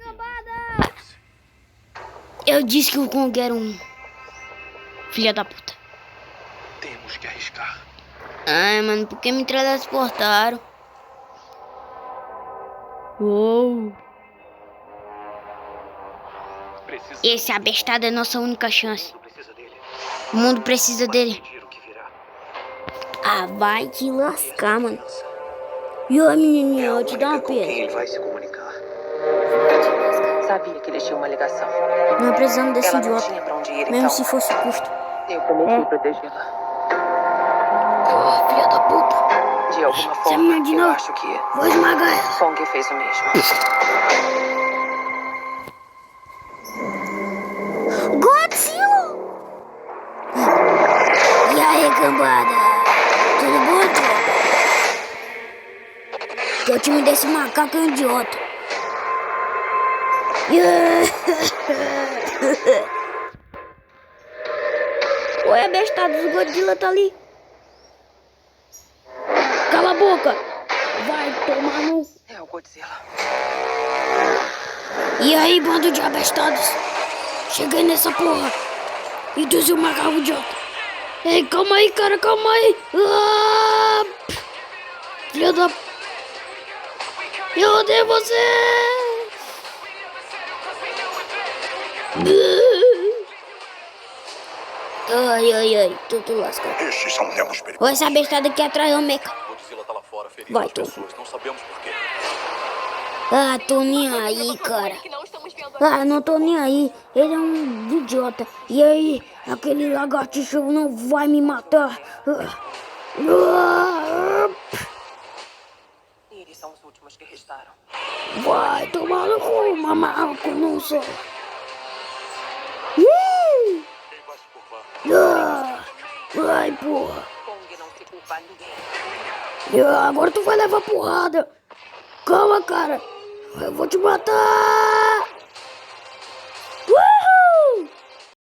Cambada! Eu disse que o Kong era um filho da puta. Temos que arriscar. Ai, mano, por que me teletransportaram? Uou! Esse abestado é nossa única chance. O mundo precisa dele. Ah, vai te lascar, mano. E a menininha, eu te dar uma pena. Quem ele vai se comunicar? Sabia que eles tinham uma ligação. Não precisamos desse Ela não idiota. tinha pra onde ir, Mesmo então. se fosse custo. Eu prometi protegê-la. Oh, filha da puta. De alguma Essa forma, menina de eu novo. acho que Vou esmagar ela. Kong fez o mesmo. Godzilla! E aí, cambada? Tudo bom, tropa? Que o time desse macaco é um idiota. Oi, abestado, o Godzilla tá ali. Cala a boca. Vai tomar no... É o Godzilla. E aí, bando de abestados? Cheguei nessa porra. E tu seu macaco idiota. Ei, calma aí, cara, calma aí. Ah! Filha da... Eu odeio você. Ai, tudo lascado. Estes são tempos perigosos. Olha essa bestada aqui atrás, ô meca. Godzilla tá lá fora ferindo Vai, as tu. pessoas. Não sabemos por quê. Ah, tô nem aí, cara. Ah, não tô nem aí. Ele é um idiota. E aí, aquele lagartixo não vai me matar. E eles são os últimos que restaram. Vai tomar no cu, mamaco, não sou. Quem vai se curvar? Vai, porra. Kong não se culpa ninguém. Agora tu vai levar porrada. Calma, cara. Eu vou te matar.